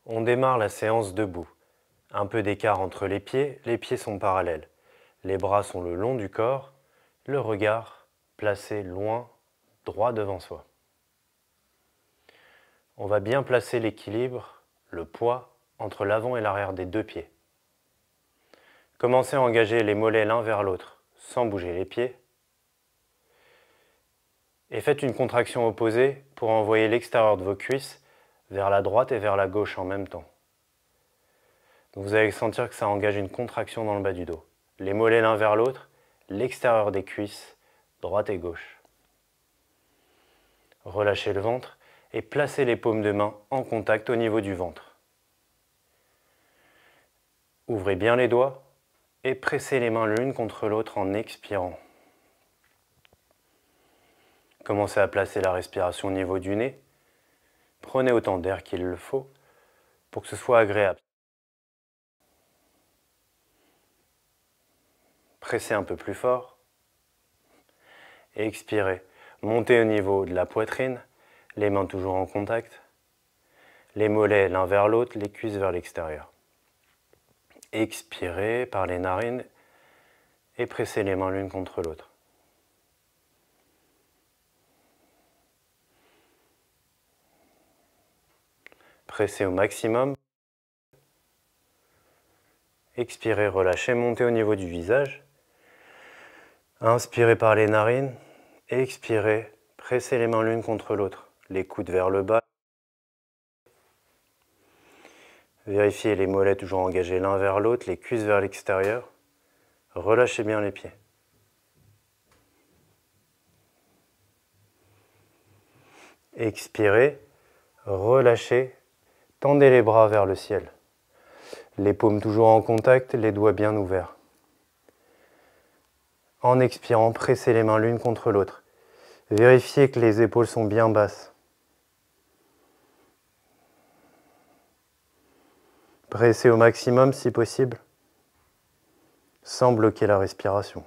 On démarre la séance debout. Un peu d'écart entre les pieds sont parallèles. Les bras sont le long du corps, le regard placé loin, droit devant soi. On va bien placer l'équilibre, le poids, entre l'avant et l'arrière des deux pieds. Commencez à engager les mollets l'un vers l'autre, sans bouger les pieds. Et faites une contraction opposée pour envoyer l'extérieur de vos cuisses vers la droite et vers la gauche en même temps. Donc vous allez sentir que ça engage une contraction dans le bas du dos. Les mollets l'un vers l'autre, l'extérieur des cuisses, droite et gauche. Relâchez le ventre et placez les paumes de main en contact au niveau du ventre. Ouvrez bien les doigts et pressez les mains l'une contre l'autre en expirant. Commencez à placer la respiration au niveau du nez. Prenez autant d'air qu'il le faut pour que ce soit agréable. Pressez un peu plus fort. Et expirez. Montez au niveau de la poitrine, les mains toujours en contact. Les mollets l'un vers l'autre, les cuisses vers l'extérieur. Expirez par les narines et pressez les mains l'une contre l'autre. Pressez au maximum. Expirez, relâchez, montez au niveau du visage. Inspirez par les narines. Expirez, pressez les mains l'une contre l'autre, les coudes vers le bas. Vérifiez les mollets toujours engagés l'un vers l'autre, les cuisses vers l'extérieur. Relâchez bien les pieds. Expirez, relâchez, tendez les bras vers le ciel. Les paumes toujours en contact, les doigts bien ouverts. En expirant, pressez les mains l'une contre l'autre. Vérifiez que les épaules sont bien basses. Pressez au maximum si possible, sans bloquer la respiration.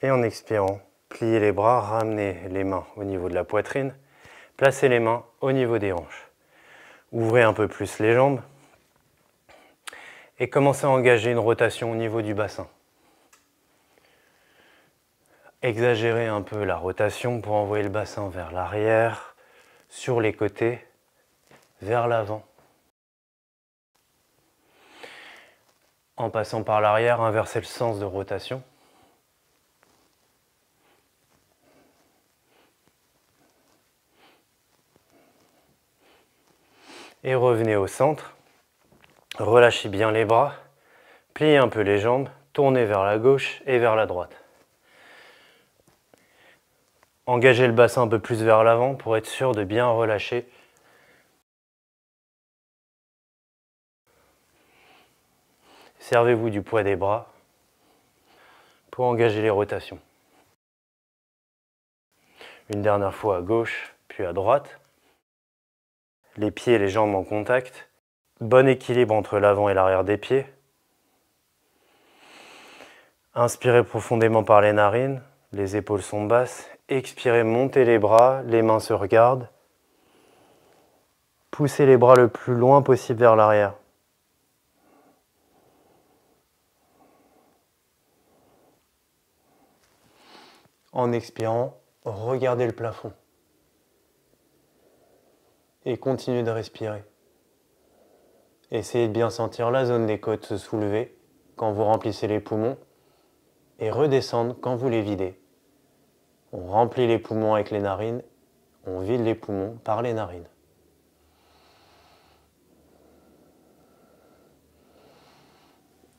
Et en expirant, pliez les bras, ramenez les mains au niveau de la poitrine, placez les mains au niveau des hanches. Ouvrez un peu plus les jambes et commencez à engager une rotation au niveau du bassin. Exagérez un peu la rotation pour envoyer le bassin vers l'arrière, sur les côtés, vers l'avant. En passant par l'arrière, inversez le sens de rotation. Et revenez au centre. Relâchez bien les bras, pliez un peu les jambes, tournez vers la gauche et vers la droite. Engagez le bassin un peu plus vers l'avant pour être sûr de bien relâcher. Servez-vous du poids des bras pour engager les rotations. Une dernière fois à gauche, puis à droite. Les pieds et les jambes en contact. Bon équilibre entre l'avant et l'arrière des pieds. Inspirez profondément par les narines, les épaules sont basses. Expirez, montez les bras, les mains se regardent. Poussez les bras le plus loin possible vers l'arrière. En expirant, regardez le plafond. Et continuez de respirer. Essayez de bien sentir la zone des côtes se soulever quand vous remplissez les poumons et redescendre quand vous les videz. On remplit les poumons avec les narines, on vide les poumons par les narines.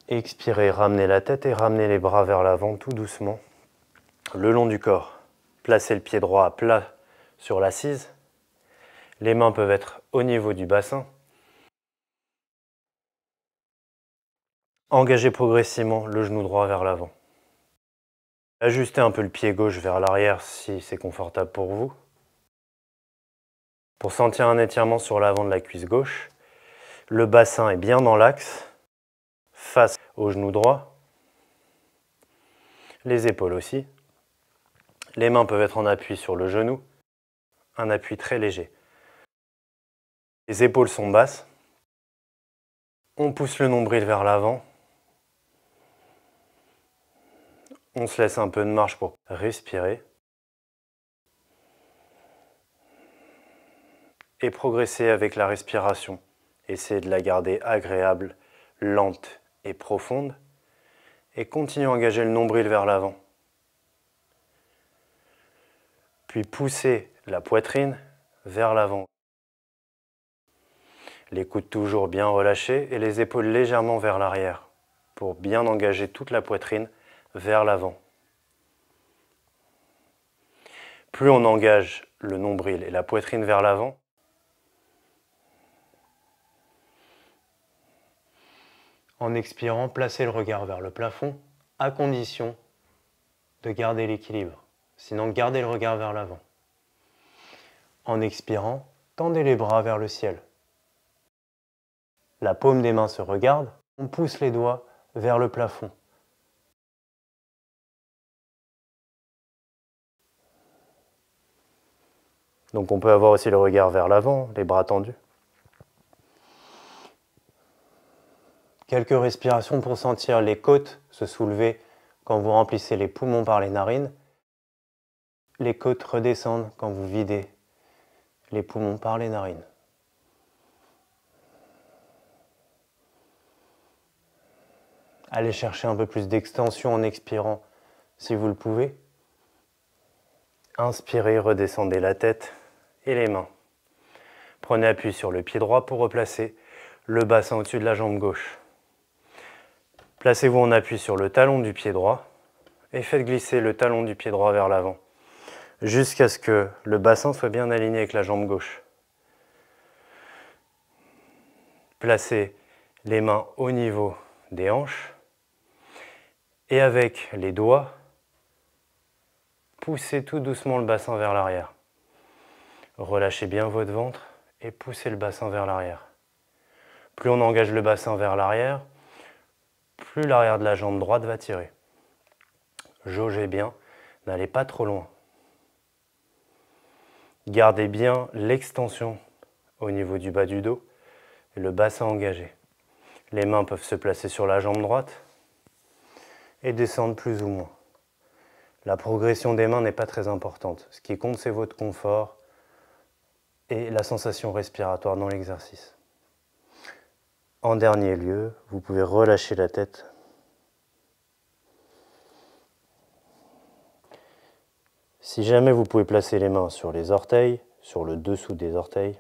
Expirez, ramenez la tête et ramenez les bras vers l'avant tout doucement, le long du corps. Placez le pied droit à plat sur l'assise. Les mains peuvent être au niveau du bassin. Engagez progressivement le genou droit vers l'avant. Ajustez un peu le pied gauche vers l'arrière si c'est confortable pour vous. Pour sentir un étirement sur l'avant de la cuisse gauche, le bassin est bien dans l'axe, face au genou droit, les épaules aussi. Les mains peuvent être en appui sur le genou, un appui très léger. Les épaules sont basses. On pousse le nombril vers l'avant. On se laisse un peu de marge pour respirer. Et progresser avec la respiration. Essayez de la garder agréable, lente et profonde. Et continuez à engager le nombril vers l'avant. Puis poussez la poitrine vers l'avant. Les coudes toujours bien relâchés et les épaules légèrement vers l'arrière pour bien engager toute la poitrine vers l'avant. Plus on engage le nombril et la poitrine vers l'avant, en expirant, placez le regard vers le plafond, à condition de garder l'équilibre. Sinon, gardez le regard vers l'avant. En expirant, tendez les bras vers le ciel. La paume des mains se regarde, on pousse les doigts vers le plafond. Donc on peut avoir aussi le regard vers l'avant, les bras tendus. Quelques respirations pour sentir les côtes se soulever quand vous remplissez les poumons par les narines. Les côtes redescendent quand vous videz les poumons par les narines. Allez chercher un peu plus d'extension en expirant si vous le pouvez. Inspirez, redescendez la tête et les mains. Prenez appui sur le pied droit pour replacer le bassin au-dessus de la jambe gauche. Placez-vous en appui sur le talon du pied droit et faites glisser le talon du pied droit vers l'avant jusqu'à ce que le bassin soit bien aligné avec la jambe gauche. Placez les mains au niveau des hanches et avec les doigts, poussez tout doucement le bassin vers l'arrière. Relâchez bien votre ventre et poussez le bassin vers l'arrière. Plus on engage le bassin vers l'arrière, plus l'arrière de la jambe droite va tirer. Jaugez bien, n'allez pas trop loin. Gardez bien l'extension au niveau du bas du dos et le bassin engagé. Les mains peuvent se placer sur la jambe droite et descendre plus ou moins. La progression des mains n'est pas très importante. Ce qui compte, c'est votre confort et la sensation respiratoire dans l'exercice. En dernier lieu, vous pouvez relâcher la tête. Si jamais vous pouvez placer les mains sur les orteils, sur le dessous des orteils,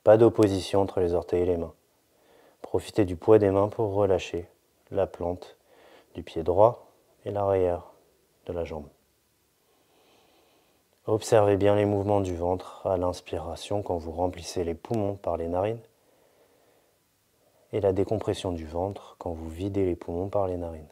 pas d'opposition entre les orteils et les mains. Profitez du poids des mains pour relâcher la plante du pied droit et l'arrière de la jambe. Observez bien les mouvements du ventre à l'inspiration quand vous remplissez les poumons par les narines et la décompression du ventre quand vous videz les poumons par les narines.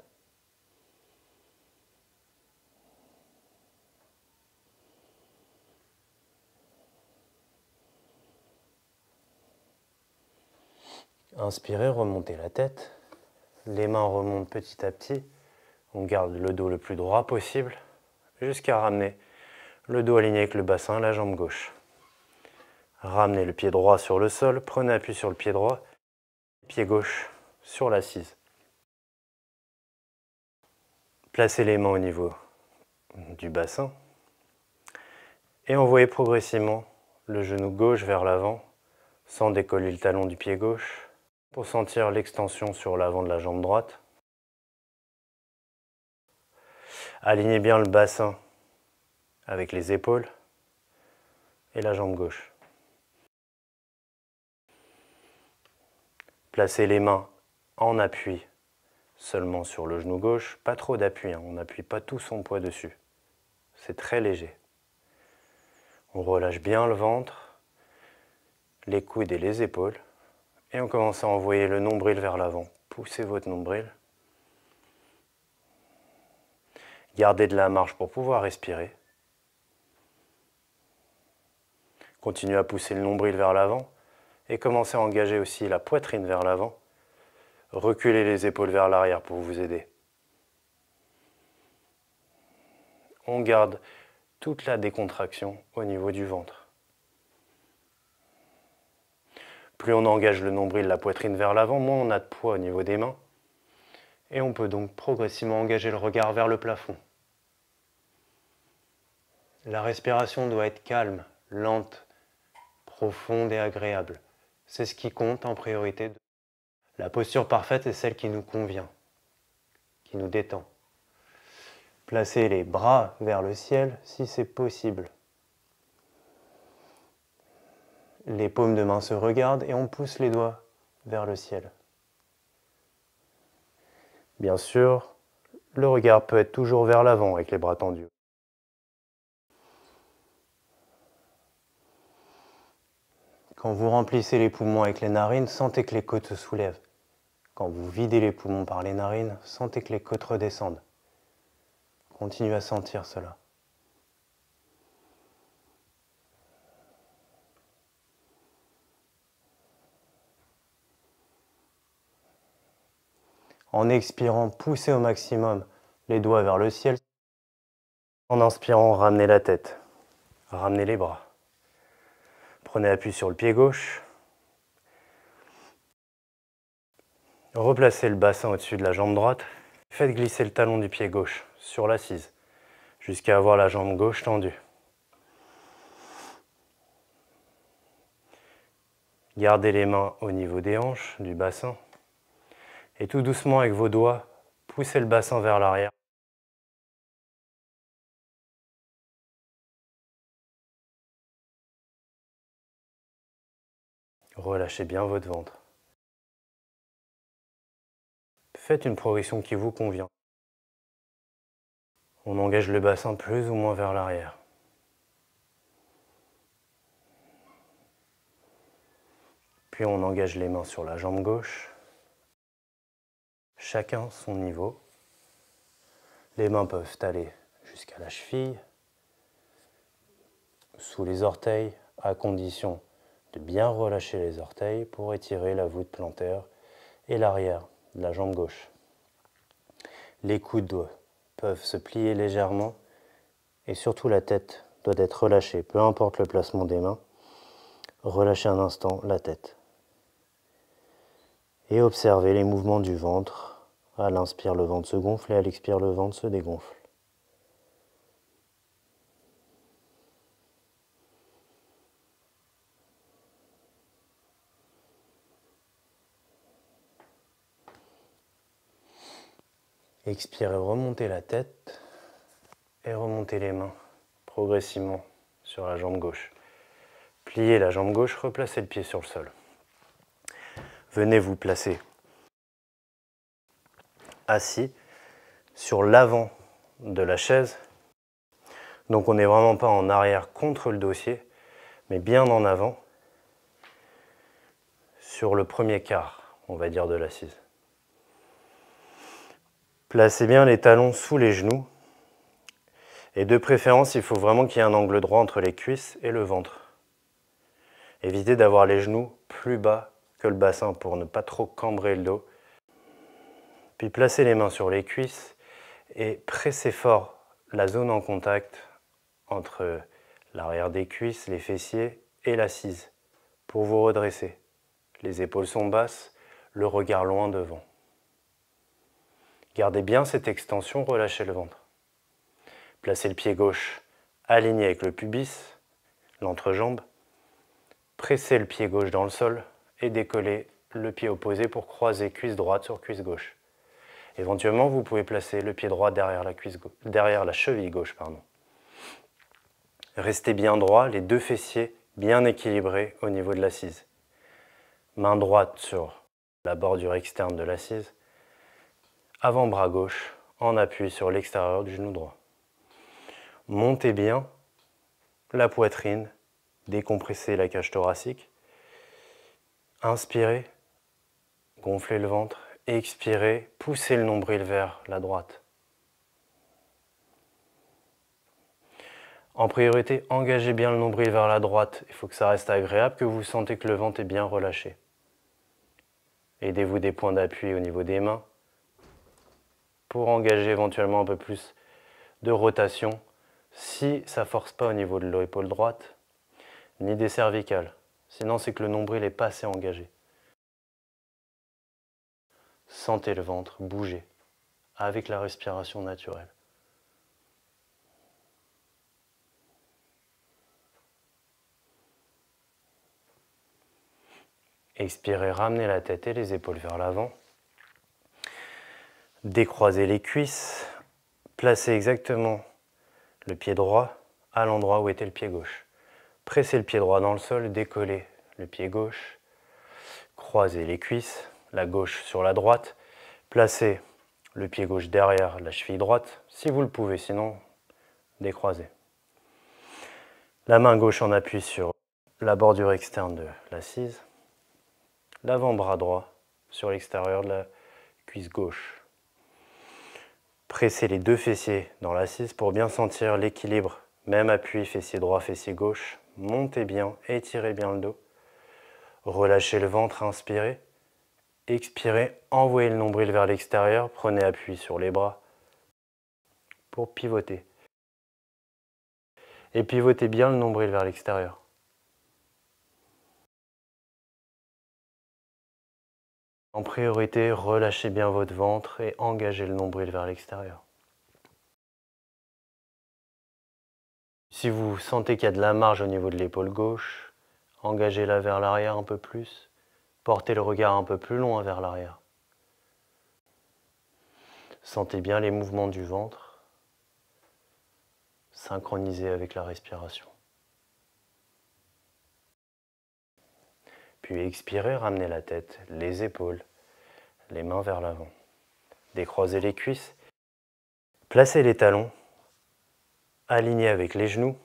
Inspirez, remontez la tête, les mains remontent petit à petit, on garde le dos le plus droit possible jusqu'à ramener le dos aligné avec le bassin, la jambe gauche. Ramenez le pied droit sur le sol, prenez appui sur le pied droit, pied gauche sur l'assise. Placez les mains au niveau du bassin et envoyez progressivement le genou gauche vers l'avant sans décoller le talon du pied gauche pour sentir l'extension sur l'avant de la jambe droite. Alignez bien le bassin avec les épaules et la jambe gauche. Placez les mains en appui seulement sur le genou gauche, pas trop d'appui, on n'appuie pas tout son poids dessus. C'est très léger. On relâche bien le ventre, les coudes et les épaules et on commence à envoyer le nombril vers l'avant. Poussez votre nombril. Gardez de la marge pour pouvoir respirer. Continuez à pousser le nombril vers l'avant et commencez à engager aussi la poitrine vers l'avant. Reculez les épaules vers l'arrière pour vous aider. on garde toute la décontraction au niveau du ventre. Plus on engage le nombril, la poitrine vers l'avant, moins on a de poids au niveau des mains. Et on peut donc progressivement engager le regard vers le plafond. La respiration doit être calme, lente, profonde et agréable. C'est ce qui compte en priorité. La posture parfaite est celle qui nous convient, qui nous détend. Placez les bras vers le ciel si c'est possible. Les paumes de main se regardent et on pousse les doigts vers le ciel. Bien sûr, le regard peut être toujours vers l'avant avec les bras tendus. Quand vous remplissez les poumons avec les narines, sentez que les côtes se soulèvent. Quand vous videz les poumons par les narines, sentez que les côtes redescendent. Continuez à sentir cela. En expirant, poussez au maximum les doigts vers le ciel. En inspirant, ramenez la tête, ramenez les bras. Prenez appui sur le pied gauche. Replacez le bassin au-dessus de la jambe droite. Faites glisser le talon du pied gauche sur l'assise jusqu'à avoir la jambe gauche tendue. Gardez les mains au niveau des hanches, du bassin. Et tout doucement avec vos doigts, poussez le bassin vers l'arrière. Relâchez bien votre ventre. Faites une progression qui vous convient. On engage le bassin plus ou moins vers l'arrière. Puis on engage les mains sur la jambe gauche. Chacun son niveau. Les mains peuvent aller jusqu'à la cheville, sous les orteils, à condition de bien relâcher les orteils pour étirer la voûte plantaire et l'arrière de la jambe gauche. Les coudes peuvent se plier légèrement et surtout la tête doit être relâchée, peu importe le placement des mains. Relâchez un instant la tête. Et observez les mouvements du ventre. À l'inspire, le ventre se gonfle et à l'expire, le ventre se dégonfle. Expirez, remontez la tête et remontez les mains progressivement sur la jambe gauche. Pliez la jambe gauche, replacez le pied sur le sol. Venez vous placer assis sur l'avant de la chaise. Donc on n'est vraiment pas en arrière contre le dossier, mais bien en avant sur le premier quart, on va dire, de l'assise. Placez bien les talons sous les genoux. Et de préférence, il faut vraiment qu'il y ait un angle droit entre les cuisses et le ventre. Évitez d'avoir les genoux plus bas que le bassin pour ne pas trop cambrer le dos. Puis placez les mains sur les cuisses et pressez fort la zone en contact entre l'arrière des cuisses, les fessiers et l'assise pour vous redresser. Les épaules sont basses, le regard loin devant. Gardez bien cette extension, relâchez le ventre. Placez le pied gauche aligné avec le pubis, l'entrejambe. Pressez le pied gauche dans le sol et décollez le pied opposé pour croiser cuisse droite sur cuisse gauche. Éventuellement, vous pouvez placer le pied droit derrière la cheville gauche. Restez bien droit, les deux fessiers bien équilibrés au niveau de l'assise. Main droite sur la bordure externe de l'assise. Avant-bras gauche en appui sur l'extérieur du genou droit. Montez bien la poitrine, décompressez la cage thoracique. Inspirez, gonflez le ventre. Expirez, poussez le nombril vers la droite. En priorité, engagez bien le nombril vers la droite. Il faut que ça reste agréable, que vous sentez que le ventre est bien relâché. Aidez-vous des points d'appui au niveau des mains pour engager éventuellement un peu plus de rotation Si ça ne force pas au niveau de l'épaule droite, ni des cervicales. Sinon, c'est que le nombril est pas assez engagé. Sentez le ventre bouger avec la respiration naturelle. Expirez, ramenez la tête et les épaules vers l'avant. Décroisez les cuisses. Placez exactement le pied droit à l'endroit où était le pied gauche. Pressez le pied droit dans le sol, décollez le pied gauche. Croisez les cuisses, la gauche sur la droite. Placez le pied gauche derrière la cheville droite, si vous le pouvez, sinon décroisez. La main gauche en appui sur la bordure externe de l'assise. L'avant-bras droit sur l'extérieur de la cuisse gauche. Pressez les deux fessiers dans l'assise pour bien sentir l'équilibre. Même appui, fessier droit, fessier gauche. Montez bien, étirez bien le dos. Relâchez le ventre, inspirez. Expirez, envoyez le nombril vers l'extérieur. Prenez appui sur les bras pour pivoter. Et pivotez bien le nombril vers l'extérieur. En priorité, relâchez bien votre ventre et engagez le nombril vers l'extérieur. Si vous sentez qu'il y a de la marge au niveau de l'épaule gauche, engagez-la vers l'arrière un peu plus. Portez le regard un peu plus loin vers l'arrière. Sentez bien les mouvements du ventre, synchronisés avec la respiration. Puis expirez, ramenez la tête, les épaules, les mains vers l'avant. Décroisez les cuisses. Placez les talons, alignés avec les genoux,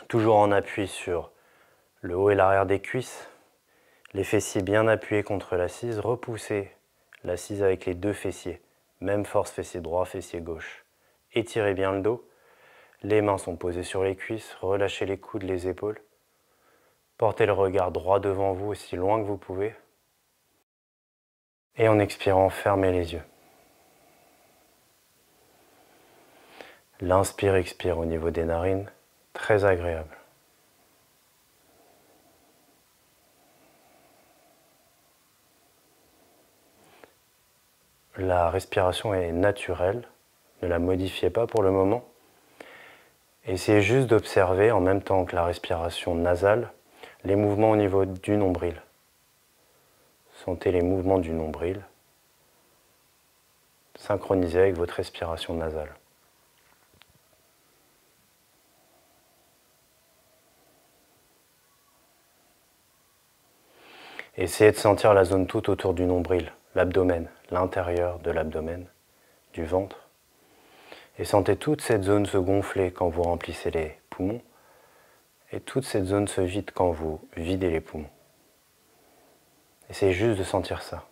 toujours en appui sur le haut et l'arrière des cuisses. Les fessiers bien appuyés contre l'assise. Repoussez l'assise avec les deux fessiers. Même force, fessier droit, fessier gauche. Étirez bien le dos. Les mains sont posées sur les cuisses. Relâchez les coudes, les épaules. Portez le regard droit devant vous, aussi loin que vous pouvez. Et en expirant, fermez les yeux. L'inspire, expire au niveau des narines. Très agréable. La respiration est naturelle, ne la modifiez pas pour le moment. Essayez juste d'observer en même temps que la respiration nasale, les mouvements au niveau du nombril. Sentez les mouvements du nombril, synchronisés avec votre respiration nasale. Essayez de sentir la zone tout autour du nombril, l'abdomen, l'intérieur de l'abdomen, du ventre. Et sentez toute cette zone se gonfler quand vous remplissez les poumons et toute cette zone se vide quand vous videz les poumons. Essayez juste de sentir ça.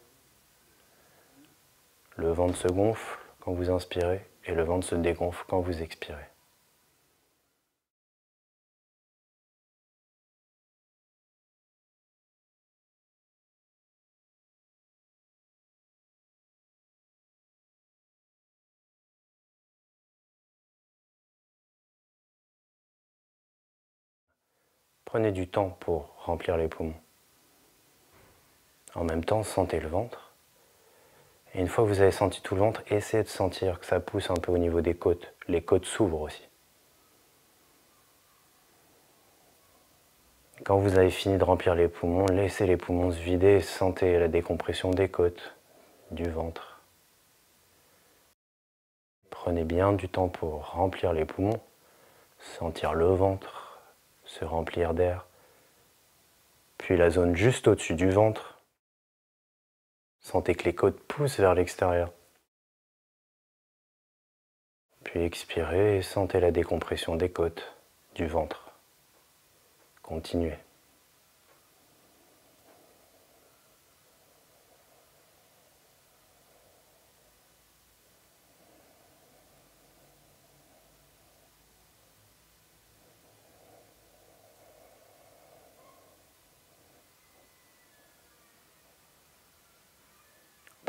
Le ventre se gonfle quand vous inspirez et le ventre se dégonfle quand vous expirez. Prenez du temps pour remplir les poumons. En même temps, sentez le ventre. Et une fois que vous avez senti tout le ventre, essayez de sentir que ça pousse un peu au niveau des côtes. Les côtes s'ouvrent aussi. Quand vous avez fini de remplir les poumons, laissez les poumons se vider et sentez la décompression des côtes, du ventre. Prenez bien du temps pour remplir les poumons, sentir le ventre se remplir d'air, puis la zone juste au-dessus du ventre. Sentez que les côtes poussent vers l'extérieur. Puis expirez et sentez la décompression des côtes, du ventre. Continuez.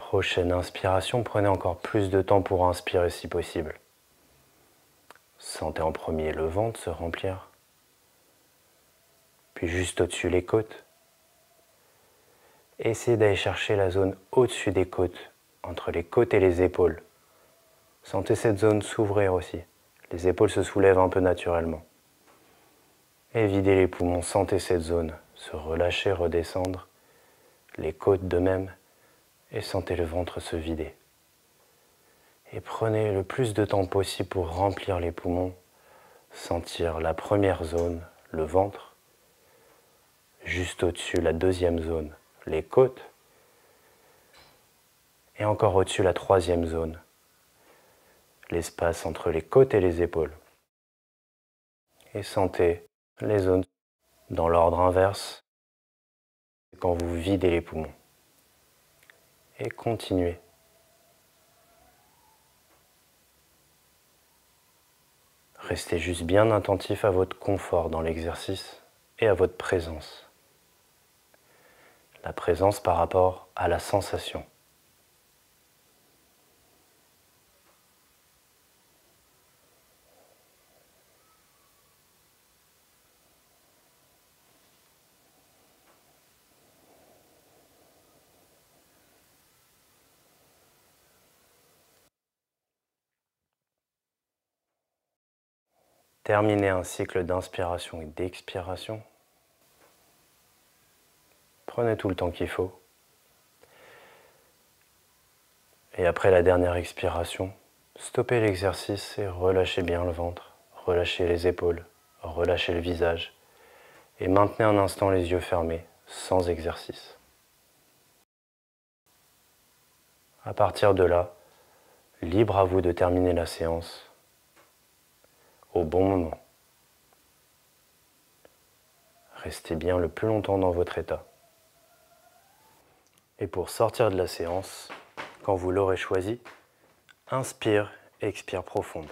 Prochaine inspiration, prenez encore plus de temps pour inspirer si possible. Sentez en premier le ventre se remplir, puis juste au-dessus les côtes. Essayez d'aller chercher la zone au-dessus des côtes, entre les côtes et les épaules. Sentez cette zone s'ouvrir aussi. Les épaules se soulèvent un peu naturellement. Et videz les poumons, sentez cette zone se relâcher, redescendre, les côtes de même, et sentez le ventre se vider. Et prenez le plus de temps possible pour remplir les poumons, sentir la première zone, le ventre, juste au-dessus la deuxième zone, les côtes, et encore au-dessus la troisième zone, l'espace entre les côtes et les épaules. Et sentez les zones dans l'ordre inverse quand vous videz les poumons. Et continuez. Restez juste bien attentif à votre confort dans l'exercice et à votre présence. La présence par rapport à la sensation. Terminez un cycle d'inspiration et d'expiration. Prenez tout le temps qu'il faut. Et après la dernière expiration, stoppez l'exercice et relâchez bien le ventre, relâchez les épaules, relâchez le visage et maintenez un instant les yeux fermés, sans exercice. À partir de là, libre à vous de terminer la séance au bon moment. Restez bien le plus longtemps dans votre état. Et pour sortir de la séance, quand vous l'aurez choisi, inspire, expire profonde.